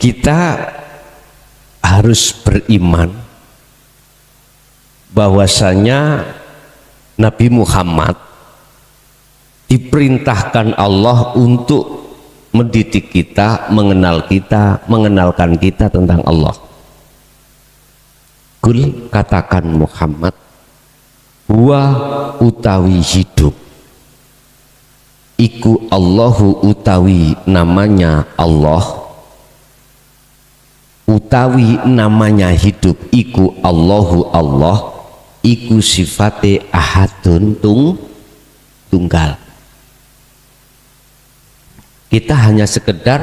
Kita harus beriman bahwasanya Nabi Muhammad diperintahkan Allah untuk mendidik kita, mengenalkan kita tentang Allah. Kul, katakan Muhammad, wa utawi hidup iku Allahu utawi namanya Allah, utawi namanya hidup iku Allahu Allah, iku sifate ahadun tunggal. Kita hanya sekedar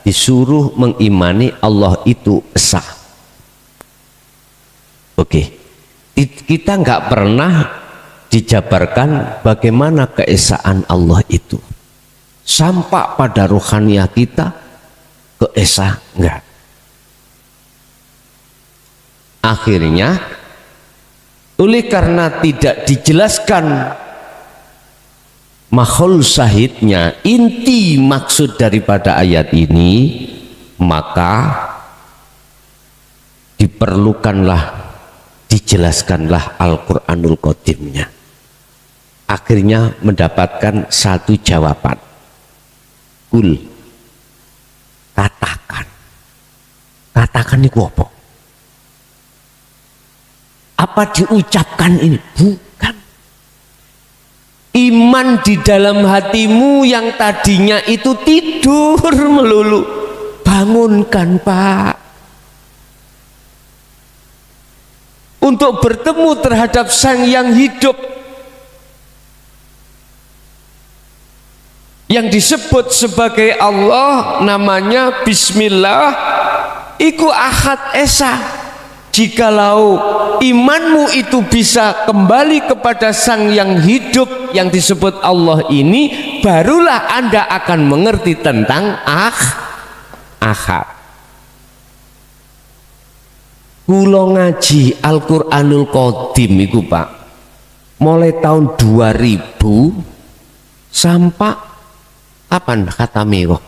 disuruh mengimani Allah itu esa. Oke, kita nggak pernah dijabarkan bagaimana keesaan Allah itu. Sampai pada rohaniah kita keesa enggak. Akhirnya oleh karena tidak dijelaskan mahul syahidnya, inti maksud daripada ayat ini, maka dijelaskanlah Al-Quranul Qadimnya. Akhirnya mendapatkan satu jawaban. Kul, katakan itu apa? Apa diucapkan ini? Bukan. Iman di dalam hatimu yang tadinya itu tidur melulu, bangunkan Pak, untuk bertemu terhadap Sang yang hidup, yang disebut sebagai Allah, namanya Bismillah, iku ahad esa. Jikalau imanmu itu bisa kembali kepada Sang yang hidup yang disebut Allah ini, barulah Anda akan mengerti tentang ahad. Kulo ngaji Al-Quranul Qadim itu Pak, mulai tahun 2000 sampai kapan kata Miro?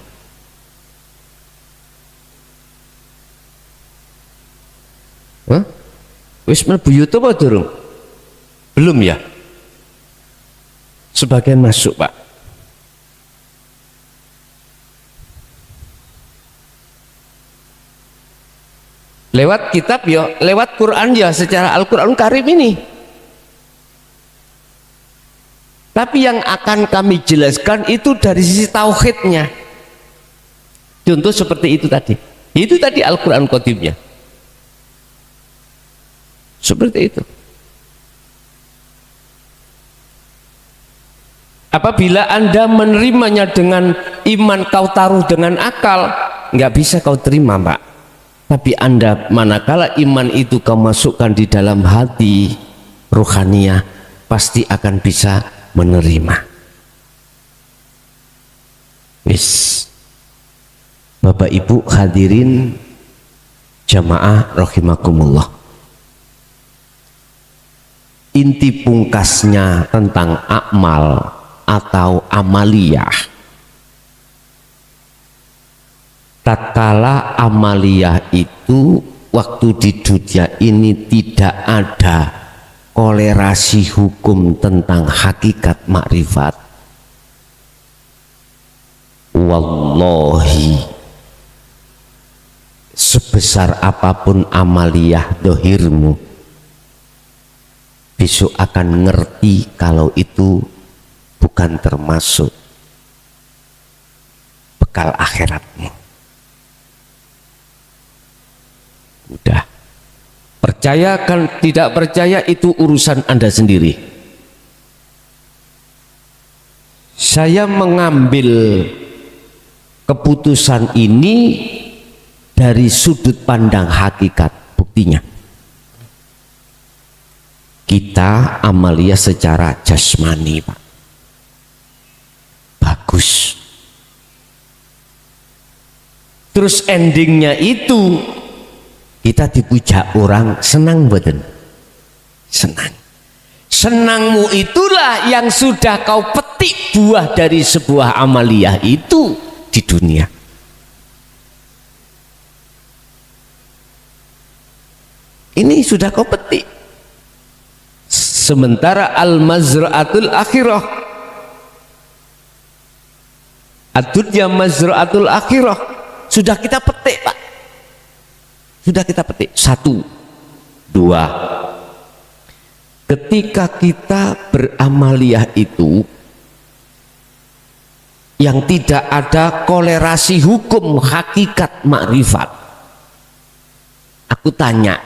Wis mlebu YouTube apa durung? Belum ya? Sebagian masuk Pak. Lewat kitab ya, lewat Quran ya, secara Al-Quran Karim ini. Tapi yang akan kami jelaskan itu dari sisi tauhidnya. Contoh seperti itu tadi. Itu tadi Al-Quran Qadimnya. Seperti itu. Apabila Anda menerimanya dengan iman, kau taruh dengan akal, nggak bisa kau terima Pak. Tapi Anda manakala iman itu kau masukkan di dalam hati rohaniah, pasti akan bisa menerima. Wis, Bapak Ibu hadirin jamaah rahimakumullah, inti pungkasnya tentang amal atau amaliyah, tatkala amaliyah itu waktu di dunia ini tidak ada kolerasi hukum tentang hakikat makrifat, wallahi sebesar apapun amaliyah dohirmu, besok akan ngerti kalau itu bukan termasuk bekal akhiratmu. Udah, percaya kan tidak percaya itu urusan Anda sendiri. Saya mengambil keputusan ini dari sudut pandang hakikat. Buktinya kita amalia secara jasmani, Pak, bagus, terus endingnya itu kita dipuja orang, senang badan, senang. Senangmu itulah yang sudah kau petik buah dari sebuah amaliyah itu di dunia. Ini sudah kau petik. Sementara al-mazra'atul akhirah, ad-dunya mazra'atul akhirah, sudah kita petik, Pak. Sudah kita petik. 1, 2, ketika kita beramaliyah itu yang tidak ada kolerasi hukum hakikat makrifat, aku tanya,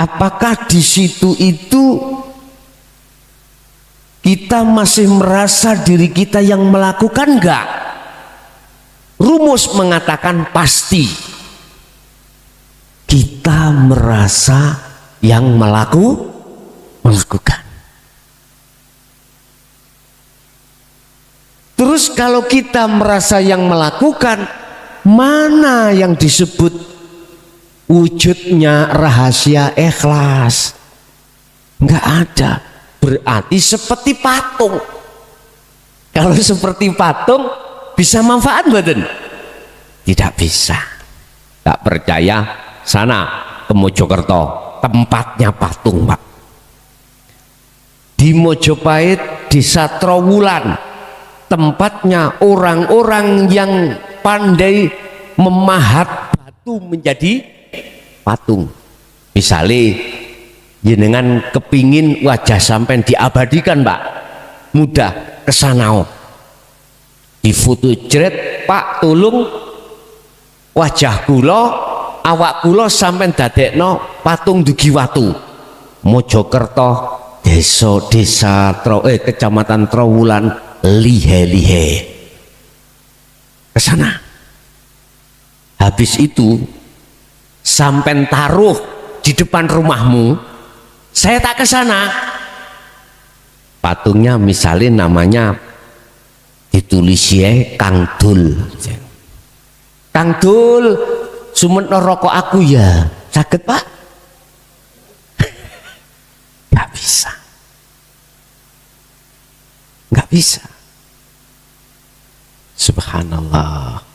apakah di situ itu kita masih merasa diri kita yang melakukan enggak? Rumus mengatakan pasti kita merasa yang melakukan. Terus kalau kita merasa yang melakukan, mana yang disebut wujudnya rahasia ikhlas? Enggak ada. Berarti seperti patung. Kalau seperti patung bisa manfaat badan? Tidak bisa. Tak percaya, sana ke Mojokerto, tempatnya patung, Pak. Di Mojopahit, Desa Trowulan, tempatnya orang-orang yang pandai memahat batu menjadi patung. Misalnya jenengan kepingin wajah sampai diabadikan, Pak, mudah kesana, di foto jret, Pak, tolong wajah kula, awak kula sampai dadekno patung dugi watu. Mojokerto, desa kecamatan Trowulan, lihe-lihe kesana. Habis itu sampai taruh di depan rumahmu, saya tak kesana. Patungnya misalnya namanya ditulis ya Kang Dul. Kang Dul, sumet rokok aku ya. Sakit, Pak? Nggak bisa. Nggak bisa. Subhanallah.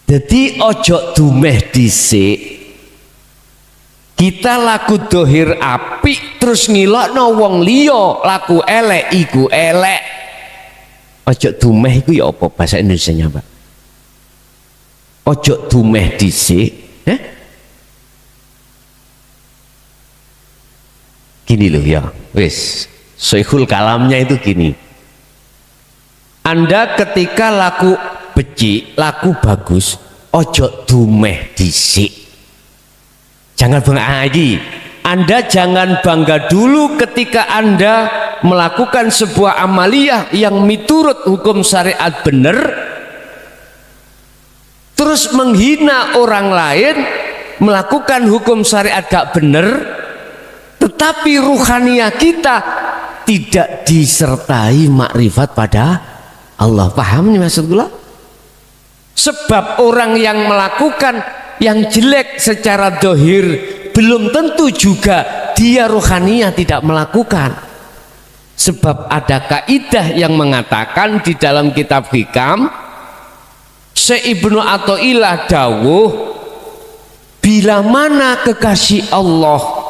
Jadi ojo dumeh dhisik. Kita laku dohir apik terus ngilokno wong liya laku elek iku elek. Ojo dumeh iku ya apa bahasa Indonesianya, Pak? Ojo dumeh dhisik, gini loh ya, wis Syekhul kalamnya itu gini. Anda ketika laku becik, laku bagus, ojo dumeh dhisik. Jangan bangga lagi. Anda jangan bangga dulu ketika Anda melakukan sebuah amaliyah yang miturut hukum syariat benar, terus menghina orang lain melakukan hukum syariat gak benar, tetapi ruhaniyah kita tidak disertai makrifat pada Allah. Paham nih maksud kula? Sebab orang yang melakukan yang jelek secara dohir belum tentu juga dia rohaniah tidak melakukan. Sebab ada kaidah yang mengatakan di dalam kitab hikam, Ibnu Athaillah dawuh, bila mana kekasih Allah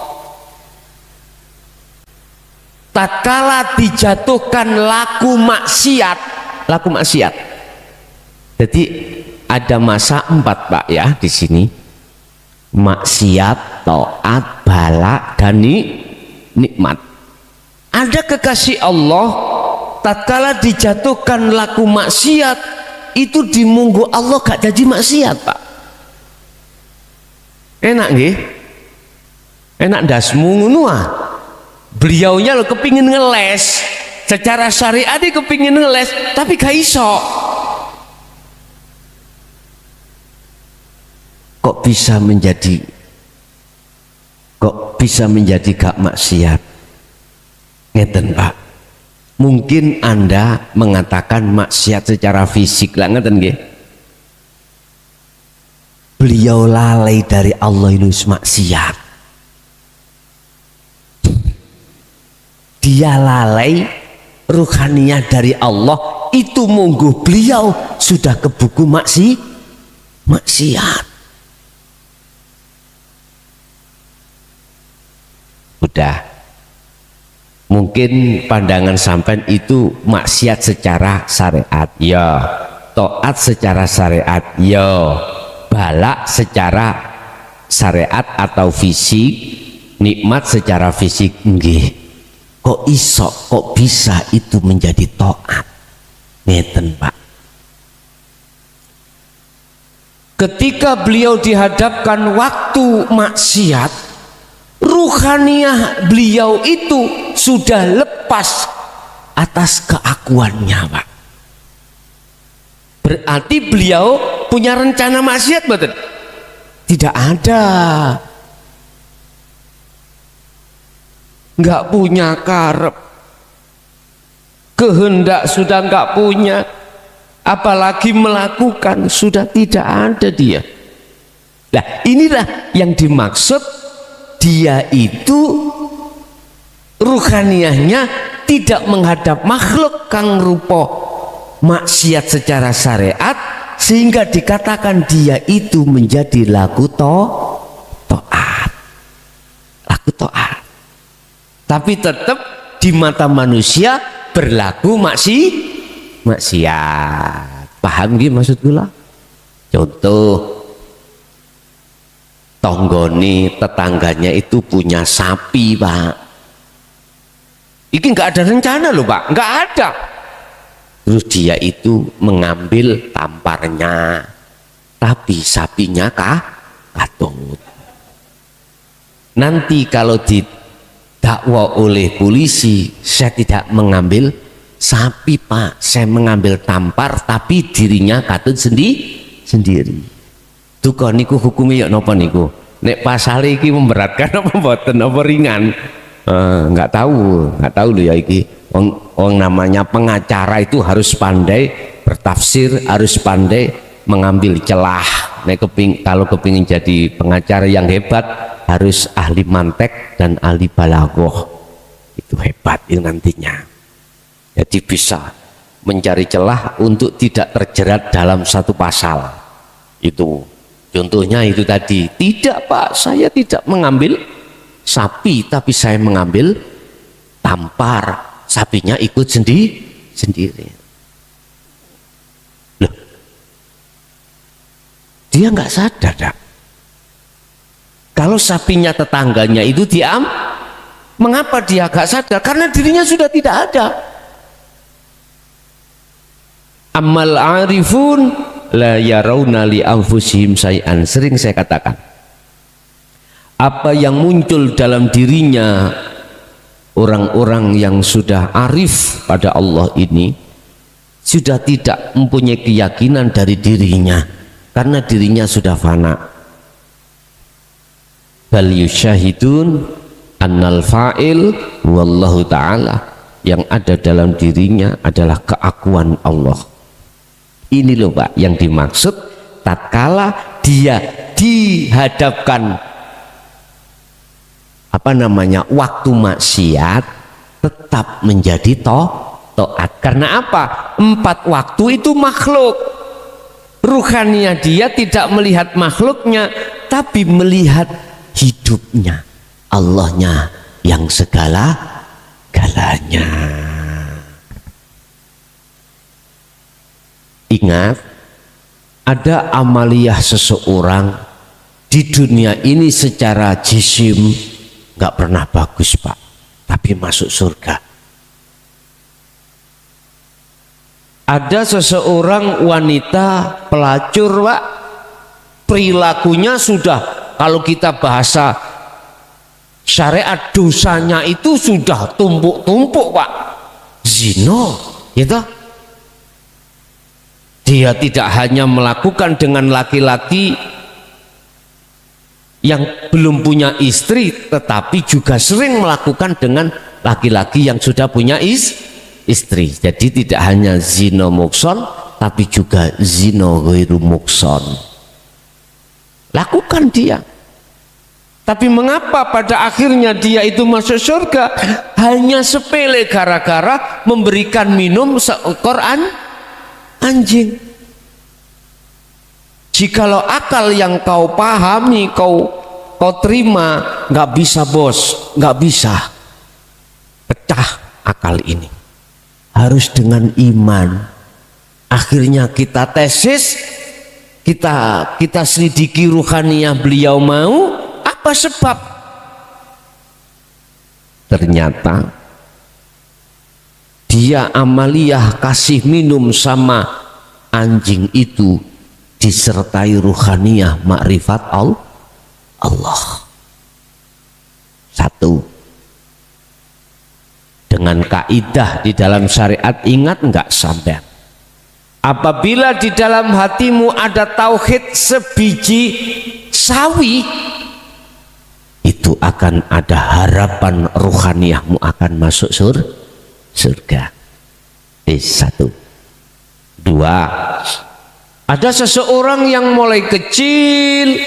tatkala dijatuhkan laku maksiat, jadi ada masa 4 Pak ya di sini, maksiat, taat, bala, dan nikmat. Ada kekasih Allah tatkala dijatuhkan laku maksiat itu dimunggu Allah gak jadi maksiat Pak. Enak nggih? Enak dasmu ngono ah. Beliaunya lo kepingin ngeles secara syariat, dia kepingin ngeles tapi gak iso. Kok bisa menjadi gak maksiat? Ngeten Pak, mungkin Anda mengatakan maksiat secara fisik lah, ngeten nggih. Beliau lalai dari Allah itu maksiat. Dia lalai ruhaniyah dari Allah itu munggu beliau sudah ke buku maksiat. Udah, mungkin pandangan sampean itu maksiat secara syariat ya, taat secara syariat ya, balak secara syariat atau fisik, nikmat secara fisik nggih. Kok iso, kok bisa itu menjadi taat? Ngeten Pak. Ketika beliau dihadapkan waktu maksiat, ruhaniyah beliau itu sudah lepas atas keakuannya Pak. Berarti beliau punya rencana maksiat betul? Tidak ada. Nggak punya karep, kehendak sudah nggak punya, apalagi melakukan sudah tidak ada dia. Nah inilah yang dimaksud, dia itu ruhaniyahnya tidak menghadap makhluk kang rupa maksiat secara syariat, sehingga dikatakan dia itu menjadi laku taat. Tapi tetap di mata manusia berlaku maksiat. Paham gak maksud kula? Contoh, tonggoni tetangganya itu punya sapi Pak. Ini nggak ada rencana loh Pak, nggak ada. Terus dia itu mengambil tamparnya, tapi sapinya katut. Nanti kalau didakwa oleh polisi, saya tidak mengambil sapi Pak, saya mengambil tampar, tapi dirinya katut sendiri. Tuh kok niku hukumnya ya napa niku? Nek pasal iki memberatkan apa mboten, apa ringan? Nggak tahu loh ya iki. Wong namanya pengacara itu harus pandai bertafsir, harus pandai mengambil celah. Nek kalau kepingin jadi pengacara yang hebat harus ahli mantek dan ahli balaghah. Itu hebat itu nantinya. Jadi bisa mencari celah untuk tidak terjerat dalam satu pasal. Itu contohnya itu tadi. Tidak Pak, saya tidak mengambil sapi, tapi saya mengambil tampar. Sapinya ikut sendiri. Loh, dia nggak sadar dah. Kalau sapinya tetangganya itu diam, mengapa dia nggak sadar? Karena dirinya sudah tidak ada. Amal arifun la yarawna li anfusihim syai'an. Sering saya katakan, apa yang muncul dalam dirinya orang-orang yang sudah arif pada Allah ini sudah tidak mempunyai keyakinan dari dirinya, karena dirinya sudah fana. Bal yusyahidun annal fa'il wallahu ta'ala yang ada dalam dirinya adalah keakuan Allah. Ini loh Pak yang dimaksud tatkala dia dihadapkan waktu maksiat tetap menjadi taat. Karena apa? 4 waktu itu makhluk. Ruhaninya dia tidak melihat makhluknya, tapi melihat hidupnya, Allahnya yang segala-galanya. Ingat, ada amaliyah seseorang di dunia ini secara jisim nggak pernah bagus Pak, tapi masuk surga. Ada seseorang wanita pelacur Pak, perilakunya sudah, kalau kita bahasa syariat, dosanya itu sudah tumpuk-tumpuk Pak, zina gitu. Dia tidak hanya melakukan dengan laki-laki yang belum punya istri, tetapi juga sering melakukan dengan laki-laki yang sudah punya istri. Jadi tidak hanya zina mukson, tapi juga zina ghairu mukson. Lakukan dia. Tapi mengapa pada akhirnya dia itu masuk surga? Hanya sepele, gara-gara memberikan minum seekor anjing. Jikalau akal yang kau pahami, kau terima, nggak bisa bos, nggak bisa pecah akal ini. Harus dengan iman. Akhirnya kita tesis, kita selidiki ruhaniyah beliau mau. Apa sebab? Ternyata dia amaliyah kasih minum sama anjing itu disertai ruhaniyah makrifat Allah. Satu, dengan kaidah di dalam syariat, ingat enggak sampean? Apabila di dalam hatimu ada tauhid sebiji sawi, itu akan ada harapan ruhaniyahmu akan masuk surga. Satu. Dua, ada seseorang yang mulai kecil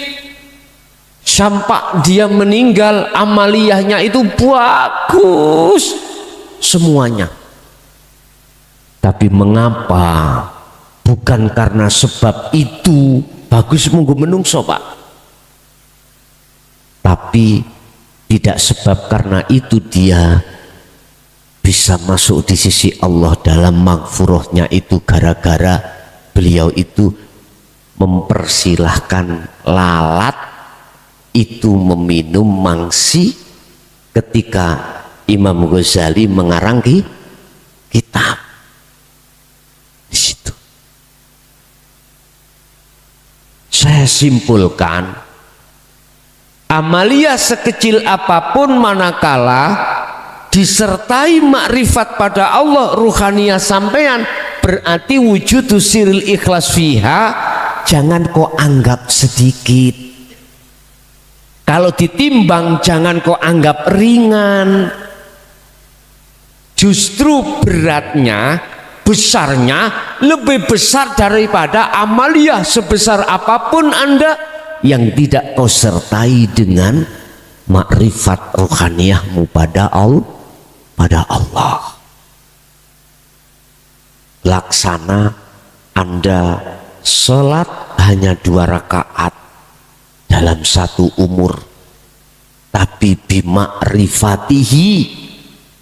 sampai dia meninggal, amaliyahnya itu bagus semuanya. Tapi mengapa? Bukan karena sebab itu bagus munggu menungso Pak, tapi tidak sebab karena itu dia bisa masuk di sisi Allah dalam maghfurahnya itu gara-gara beliau itu mempersilahkan lalat itu meminum mangsi ketika Imam Ghazali mengarang kitab. Di situ saya simpulkan, amaliyah sekecil apapun manakala disertai makrifat pada Allah, ruhaniyah sampean, berarti wujud siril ikhlas fiha, jangan kau anggap sedikit. Kalau ditimbang jangan kau anggap ringan. Justru beratnya, besarnya lebih besar daripada amaliyah sebesar apapun Anda yang tidak kau sertai dengan makrifat ruhaniyahmu pada Allah. Laksana Anda sholat hanya 2 rakaat dalam 1 umur, tapi bimakrifatihi,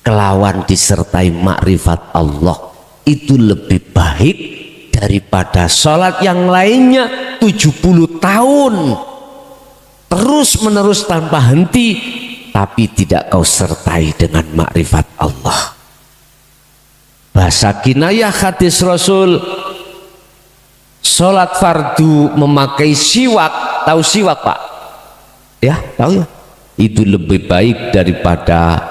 kelawan disertai makrifat Allah, itu lebih baik daripada sholat yang lainnya 70 tahun terus menerus tanpa henti, tapi tidak kau sertai dengan makrifat Allah. Bahasa kinayah hadis Rasul, sholat fardu memakai siwak. Tahu siwak Pak? Ya, tahu ya. Itu lebih baik daripada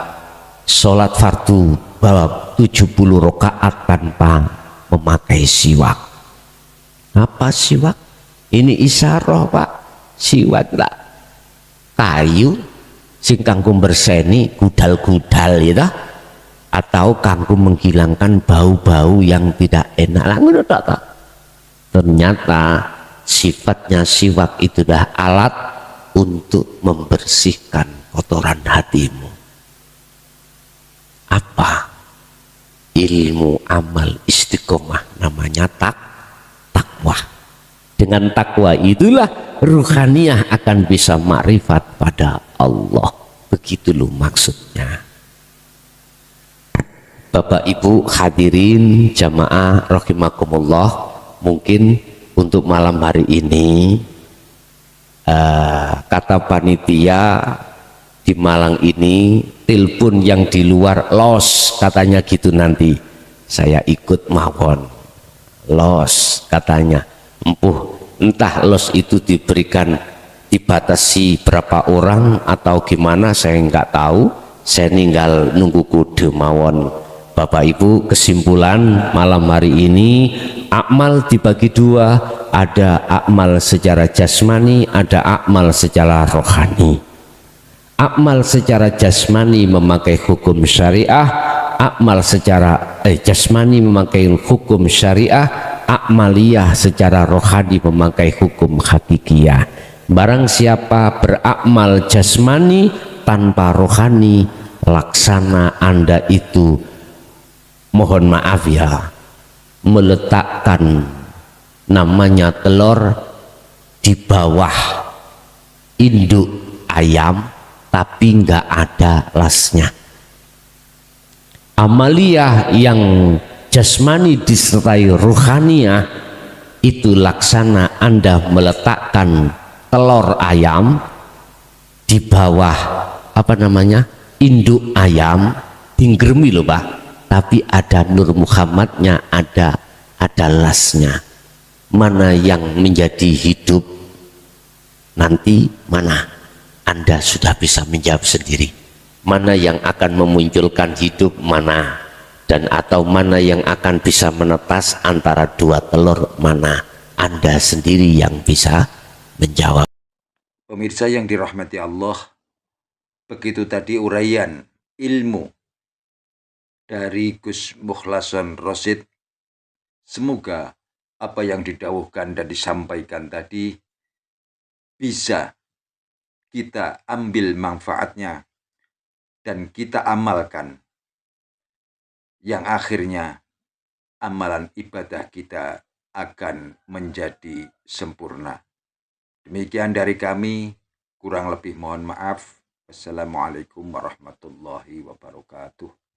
sholat fardu bahwa 70 rakaat tanpa memakai siwak. Apa siwak? Ini isyarah Pak. Siwak tak kayu sing kanggo berseni gudal-gudal ya. atau kanggo menghilangkan bau-bau yang tidak enak lah ngono tok toh. Ternyata sifatnya siwak itu dah alat untuk membersihkan kotoran hatimu. Apa? Ilmu, amal, istiqomah, namanya takwa. Dengan takwa itulah ruhaniyah akan bisa makrifat pada Allah. Begitu loh maksudnya. Bapak Ibu hadirin jamaah rahimakumullah, mungkin untuk malam hari ini kata panitia di Malang ini, telepon yang di luar los katanya gitu, nanti saya ikut mawon los katanya. Entah los itu diberikan dibatasi berapa orang atau gimana, saya nggak tahu, saya tinggal nunggu kode mawon. Bapak Ibu, kesimpulan malam hari ini, akmal dibagi dua, ada akmal secara jasmani, ada akmal secara rohani. Akmal secara jasmani memakai hukum syariah, akmal secara jasmani memakai hukum syariah, akmaliyah secara rohani memakai hukum hakikiyah. Barang siapa berakmal jasmani tanpa rohani, laksana Anda itu, mohon maaf ya, meletakkan namanya telur di bawah induk ayam tapi nggak ada lasnya. Amaliyah yang jasmani disertai ruhaniyah itu laksana Anda meletakkan telur ayam di bawah apa namanya induk ayam, tinggermi loh Pak, tapi ada Nur Muhammadnya, ada lasnya. Mana yang menjadi hidup nanti, mana Anda sudah bisa menjawab sendiri. Mana yang akan memunculkan hidup, mana, dan atau mana yang akan bisa menetas antara dua telur, mana, Anda sendiri yang bisa menjawab. Pemirsa yang dirahmati Allah, begitu tadi uraian ilmu dari Gus Mukhlason Rosid. Semoga apa yang didawuhkan dan disampaikan tadi bisa kita ambil manfaatnya dan kita amalkan, yang akhirnya amalan ibadah kita akan menjadi sempurna. Demikian dari kami, kurang lebih mohon maaf. Wassalamualaikum warahmatullahi wabarakatuh.